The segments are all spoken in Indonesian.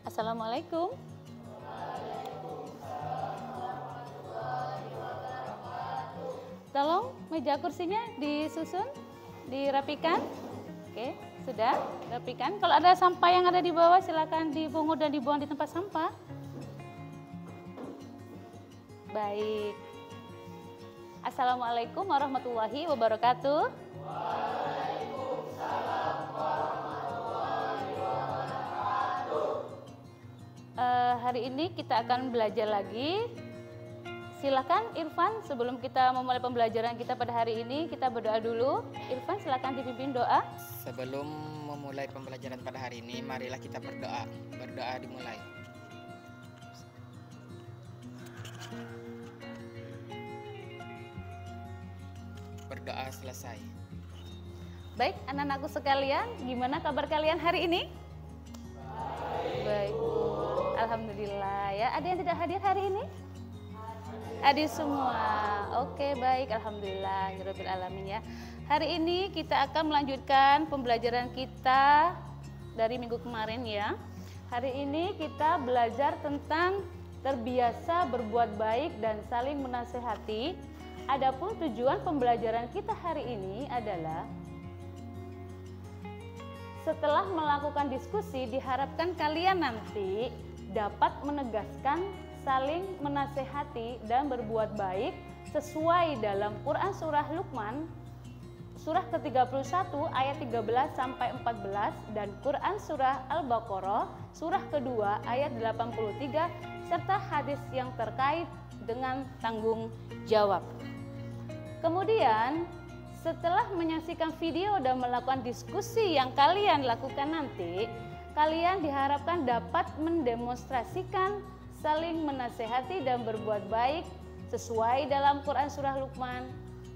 Assalamualaikum. Tolong meja kursinya disusun, dirapikan. Oke, sudah rapikan. Kalau ada sampah yang ada di bawah silakan dipungut dan dibuang di tempat sampah. Baik. Assalamualaikum warahmatullahi wabarakatuh. Waalaikumsalam warahmatullahi wabarakatuh. Hari ini kita akan belajar lagi. Silakan Irfan, sebelum kita memulai pembelajaran kita pada hari ini, kita berdoa dulu. Irfan, silakan dipimpin doa. Sebelum memulai pembelajaran pada hari ini, marilah kita berdoa. Berdoa dimulai. Berdoa selesai. Baik, anak-anakku sekalian, gimana kabar kalian hari ini? Baik. Alhamdulillah ya. Ada yang tidak hadir hari ini? Hadir semua. Oke, baik. Alhamdulillah. Rabbil alamin ya. Hari ini kita akan melanjutkan pembelajaran kita dari minggu kemarin ya. Hari ini kita belajar tentang terbiasa berbuat baik dan saling menasehati. Adapun tujuan pembelajaran kita hari ini adalah setelah melakukan diskusi diharapkan kalian nanti dapat menegaskan saling menasehati dan berbuat baik sesuai dalam Quran Surah Luqman Surah ke-31 ayat 13 sampai 14 dan Quran Surah Al-Baqarah Surah kedua ayat 83 serta hadis yang terkait dengan tanggung jawab. Kemudian setelah menyaksikan video dan melakukan diskusi yang kalian lakukan nanti, kalian diharapkan dapat mendemonstrasikan saling menasehati dan berbuat baik sesuai dalam Quran Surah Luqman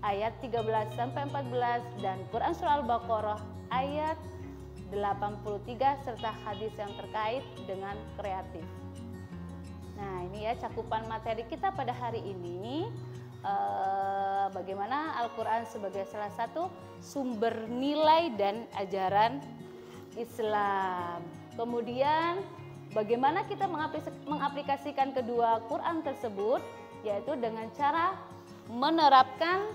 ayat 13 sampai 14 dan Quran Surah Al-Baqarah ayat 83 serta hadis yang terkait dengan kreatif. Nah, ini ya cakupan materi kita pada hari ini. Bagaimana Al-Quran sebagai salah satu sumber nilai dan ajaran Islam. Kemudian bagaimana kita mengaplikasikan kedua Quran tersebut, yaitu dengan cara menerapkan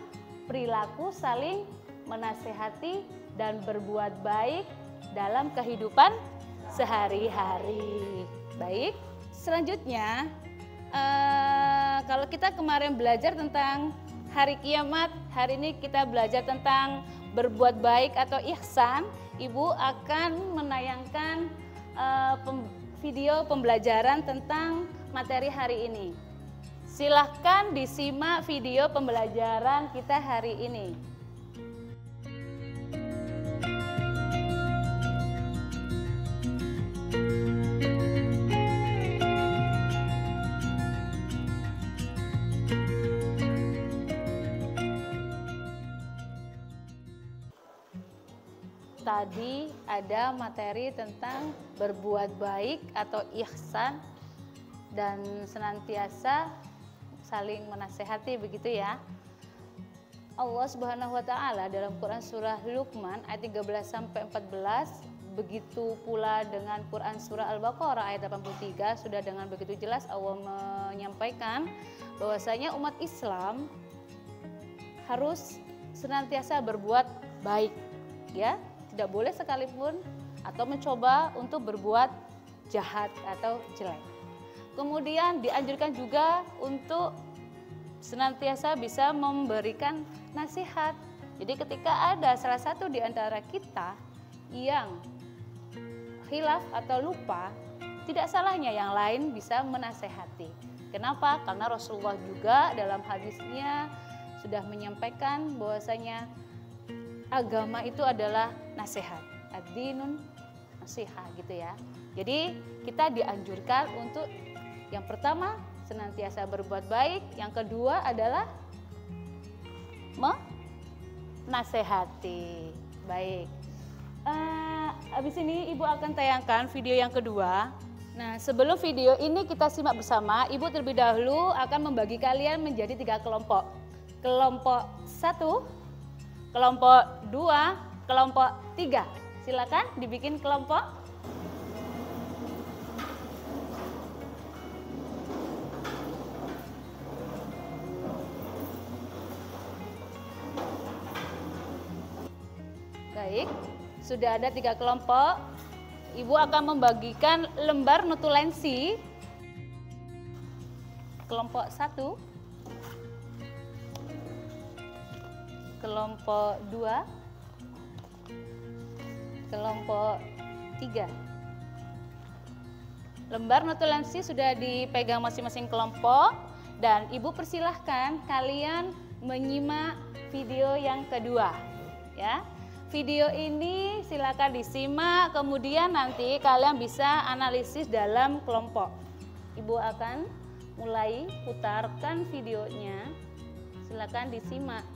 perilaku saling menasehati dan berbuat baik dalam kehidupan sehari-hari. Baik, selanjutnya kalau kita kemarin belajar tentang hari kiamat, hari ini kita belajar tentang berbuat baik atau ihsan. Ibu akan menayangkan video pembelajaran tentang materi hari ini. Silahkan disimak video pembelajaran kita hari ini. Tadi ada materi tentang berbuat baik atau ihsan dan senantiasa saling menasehati, begitu ya. Allah Subhanahu wa taala dalam Quran Surah Luqman ayat 13 sampai 14, begitu pula dengan Quran Surah Al-Baqarah ayat 83 sudah dengan begitu jelas Allah menyampaikan bahwasanya umat Islam harus senantiasa berbuat baik, ya. Tidak boleh sekalipun atau mencoba untuk berbuat jahat atau jelek. Kemudian dianjurkan juga untuk senantiasa bisa memberikan nasihat. Jadi ketika ada salah satu di antara kita yang khilaf atau lupa, tidak salahnya yang lain bisa menasehati. Kenapa? Karena Rasulullah juga dalam hadisnya sudah menyampaikan bahwasanya agama itu adalah nasihat, ad-dinun nasihat gitu ya. Jadi kita dianjurkan untuk yang pertama senantiasa berbuat baik, yang kedua adalah menasehati. Baik. Habis ini Ibu akan tayangkan video yang kedua. Nah, sebelum video ini kita simak bersama, Ibu terlebih dahulu akan membagi kalian menjadi 3 kelompok. Kelompok 1, kelompok 2, kelompok 3. Silakan dibikin kelompok. sudah ada 3 kelompok. Ibu akan membagikan lembar notulensi. Kelompok 1, kelompok 2, kelompok 3. Lembar notulensi sudah dipegang masing-masing kelompok dan Ibu persilahkan kalian menyimak video yang kedua ya. Video ini silakan disimak, kemudian nanti kalian bisa analisis dalam kelompok. Ibu akan mulai putarkan videonya. Silakan disimak.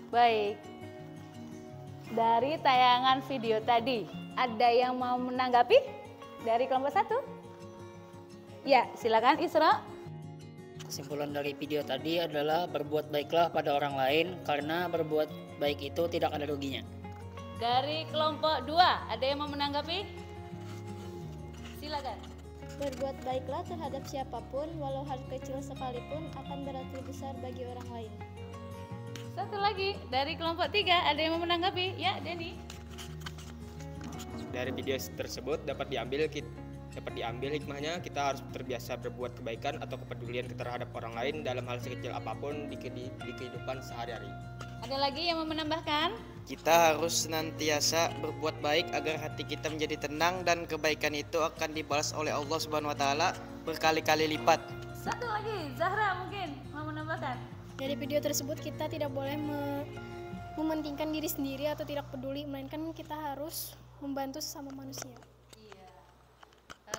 Baik, dari tayangan video tadi, ada yang mau menanggapi dari kelompok 1? Ya, silakan Isra. Kesimpulan dari video tadi adalah berbuat baiklah pada orang lain karena berbuat baik itu tidak ada ruginya. Dari kelompok 2, ada yang mau menanggapi? Silakan. Berbuat baiklah terhadap siapapun, walau hal kecil sekalipun akan berarti besar bagi orang lain. Satu lagi, dari kelompok 3, ada yang mau menanggapi? Ya, Denny. Dari video tersebut dapat diambil hikmahnya, kita harus terbiasa berbuat kebaikan atau kepedulian terhadap orang lain dalam hal sekecil apapun di kehidupan sehari-hari. Ada lagi yang mau menambahkan? Kita harus senantiasa berbuat baik agar hati kita menjadi tenang dan kebaikan itu akan dibalas oleh Allah Subhanahu wa taala berkali-kali lipat. Satu lagi, Zahra mungkin mau menambahkan. Dari video tersebut kita tidak boleh mementingkan diri sendiri atau tidak peduli, melainkan kita harus membantu sesama manusia. Iya.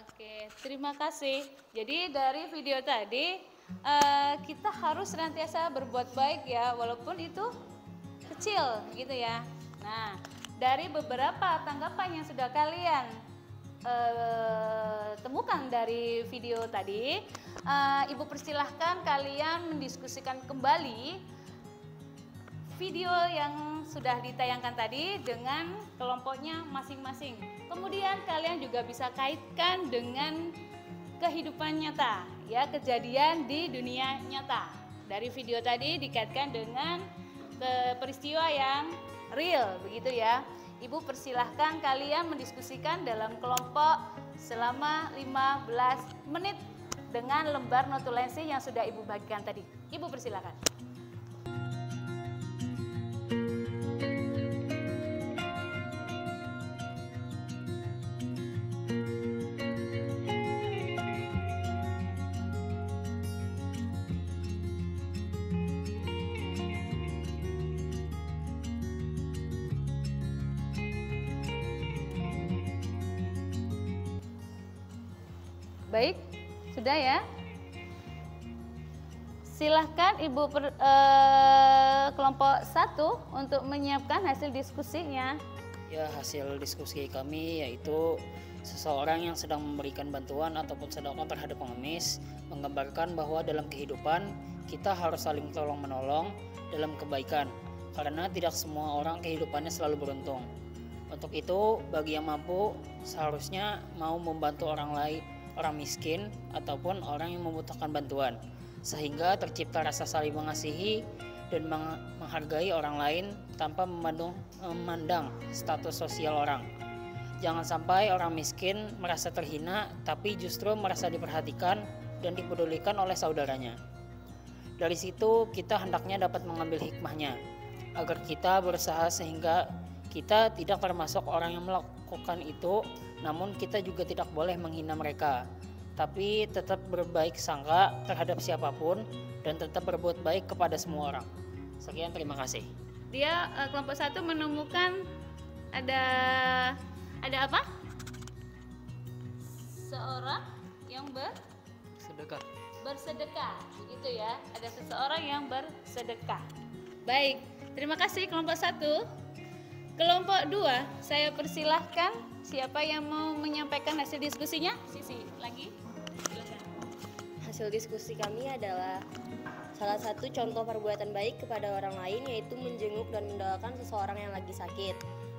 Oke, terima kasih. Jadi dari video tadi kita harus senantiasa berbuat baik ya, walaupun itu kecil gitu ya. Nah, dari beberapa tanggapan yang sudah kalian temukan dari video tadi, Ibu persilahkan kalian mendiskusikan kembali video yang sudah ditayangkan tadi dengan kelompoknya masing-masing. Kemudian kalian juga bisa kaitkan dengan kehidupan nyata, ya, kejadian di dunia nyata. Dari video tadi dikaitkan dengan peristiwa yang real, begitu ya. Ibu persilahkan kalian mendiskusikan dalam kelompok selama 15 menit dengan lembar notulensi yang sudah Ibu bagikan tadi. Ibu persilahkan. Baik, sudah ya. Silahkan Ibu kelompok 1 untuk menyiapkan hasil diskusinya. Ya, hasil diskusi kami yaitu seseorang yang sedang memberikan bantuan ataupun sedekah terhadap pengemis menggambarkan bahwa dalam kehidupan kita harus saling tolong-menolong dalam kebaikan karena tidak semua orang kehidupannya selalu beruntung. Untuk itu, bagi yang mampu seharusnya mau membantu orang lain, orang miskin ataupun orang yang membutuhkan bantuan, sehingga tercipta rasa saling mengasihi dan menghargai orang lain tanpa memandang status sosial orang. Jangan sampai orang miskin merasa terhina tapi justru merasa diperhatikan dan dipedulikan oleh saudaranya. Dari situ kita hendaknya dapat mengambil hikmahnya agar kita berusaha sehingga kita tidak termasuk orang yang melakukan itu, namun kita juga tidak boleh menghina mereka, tapi tetap berbaik sangka terhadap siapapun dan tetap berbuat baik kepada semua orang. Sekian, terima kasih. Dia kelompok 1 menemukan ada apa? Seorang yang bersedekah, begitu ya. Ada seseorang yang bersedekah. Baik, terima kasih kelompok 1. Kelompok 2, saya persilahkan siapa yang mau menyampaikan hasil diskusinya? Sisi lagi. Silakan. Hasil diskusi kami adalah salah satu contoh perbuatan baik kepada orang lain yaitu menjenguk dan mendoakan seseorang yang lagi sakit.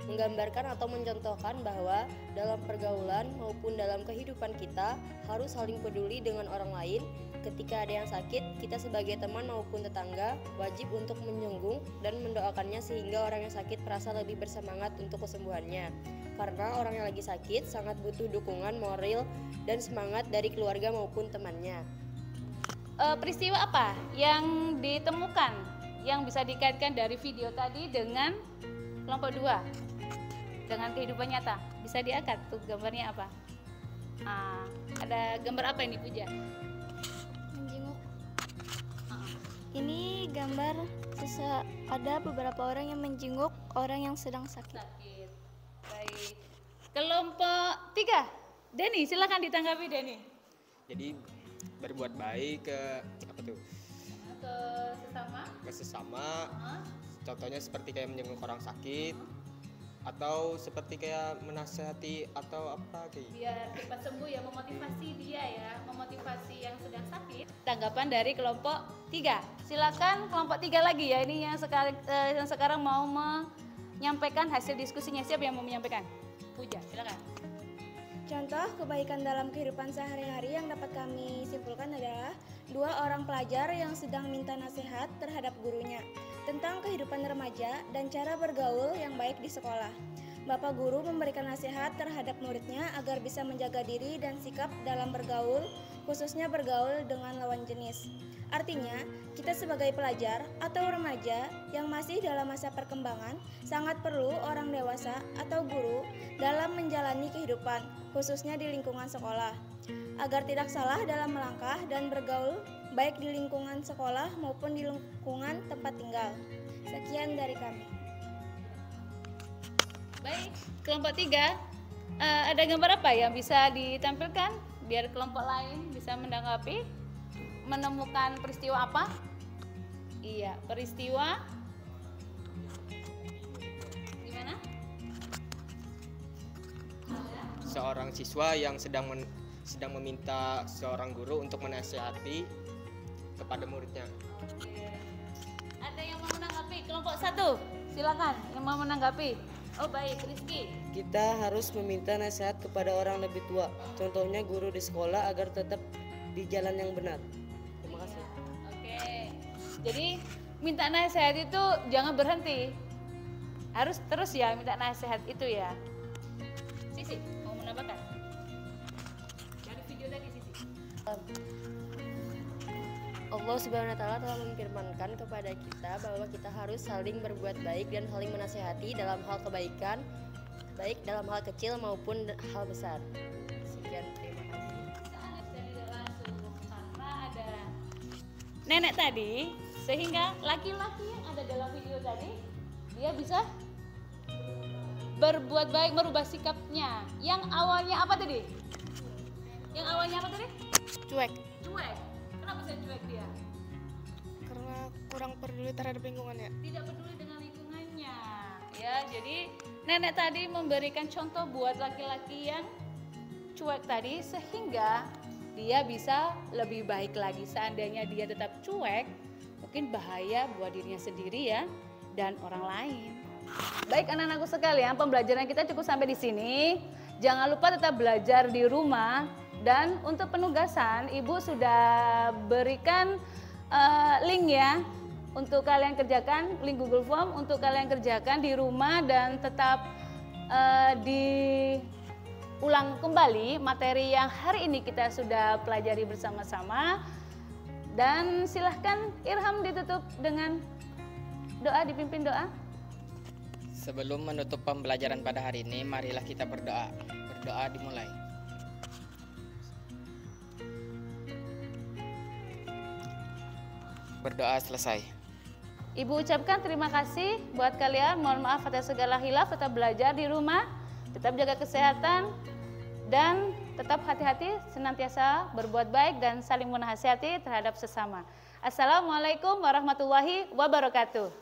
menggambarkan atau mencontohkan bahwa dalam pergaulan maupun dalam kehidupan kita harus saling peduli dengan orang lain. Ketika ada yang sakit, kita sebagai teman maupun tetangga wajib untuk menjenguk dan mendoakannya sehingga orang yang sakit merasa lebih bersemangat untuk kesembuhannya. Karena orang yang lagi sakit sangat butuh dukungan moral dan semangat dari keluarga maupun temannya. Peristiwa apa yang ditemukan yang bisa dikaitkan dari video tadi dengan kelompok 2 dengan kehidupan nyata? Bisa diangkat tuh gambarnya apa? Ada gambar apa ini, Puja? Menjenguk. Ini gambar ada beberapa orang yang menjenguk orang yang sedang sakit. Baik. Kelompok 3, Denny, silakan ditanggapi Denny. Jadi berbuat baik ke Ke sesama. contohnya seperti kayak menjenguk orang sakit atau seperti kayak menasehati atau apa kayak Biar cepat sembuh ya, memotivasi dia ya, memotivasi yang sedang sakit. Tanggapan dari kelompok 3. Silakan kelompok 3 lagi ya, ini yang sekarang mau menyampaikan hasil diskusinya. Siapa yang mau menyampaikan? Puja, silakan. Contoh kebaikan dalam kehidupan sehari-hari yang dapat kami simpulkan adalah 2 orang pelajar yang sedang minta nasihat terhadap gurunya tentang kehidupan remaja dan cara bergaul yang baik di sekolah. Bapak guru memberikan nasihat terhadap muridnya agar bisa menjaga diri dan sikap dalam bergaul, khususnya bergaul dengan lawan jenis. Artinya, kita sebagai pelajar atau remaja yang masih dalam masa perkembangan sangat perlu orang dewasa atau guru dalam menjalani kehidupan, khususnya di lingkungan sekolah, agar tidak salah dalam melangkah dan bergaul baik di lingkungan sekolah maupun di lingkungan tempat tinggal. Sekian dari kami. Baik, kelompok 3, ada gambar apa yang bisa ditampilkan biar kelompok lain bisa menanggapi? Menemukan peristiwa apa? Iya, peristiwa gimana? seorang siswa yang sedang meminta seorang guru untuk menasihati kepada muridnya. Oke. Ada yang mau menanggapi? Kelompok 1, silakan yang mau menanggapi. Oh baik, Rizky. Kita harus meminta nasihat kepada orang lebih tua, contohnya guru di sekolah agar tetap di jalan yang benar. Terima kasih. Oke. Jadi minta nasihat itu jangan berhenti. Harus terus ya minta nasihat itu ya. Sisi, mau menambahkan? Dari video tadi Sisi. Allah Subhanahu wa taala telah memfirmankan kepada kita bahwa kita harus saling berbuat baik dan saling menasehati dalam hal kebaikan, baik dalam hal kecil maupun hal besar. Sekian, terima kasih. Karena ada nenek tadi, sehingga laki-laki yang ada dalam video tadi dia bisa berbuat baik, merubah sikapnya. Yang awalnya apa tadi? Yang awalnya apa tadi? Cuek. Cuek. Kenapa bisa cuek dia? Karena kurang peduli terhadap lingkungannya. Tidak peduli dengan lingkungannya. Ya, jadi nenek tadi memberikan contoh buat laki-laki yang cuek tadi sehingga dia bisa lebih baik lagi. Seandainya dia tetap cuek, mungkin bahaya buat dirinya sendiri ya dan orang lain. Baik anak-anakku sekalian, pembelajaran kita cukup sampai di sini. Jangan lupa tetap belajar di rumah. Dan untuk penugasan, Ibu sudah berikan link ya untuk kalian kerjakan, link Google Form untuk kalian kerjakan di rumah dan tetap diulang kembali materi yang hari ini kita sudah pelajari bersama-sama. Dan silahkan Irham ditutup dengan doa, dipimpin doa. Sebelum menutup pembelajaran pada hari ini, marilah kita berdoa. Berdoa dimulai. Berdoa selesai. Ibu ucapkan terima kasih buat kalian. Mohon maaf atas segala hilaf. Tetap belajar di rumah, tetap jaga kesehatan, dan tetap hati-hati, senantiasa berbuat baik dan saling menasihati terhadap sesama. Assalamualaikum warahmatullahi wabarakatuh.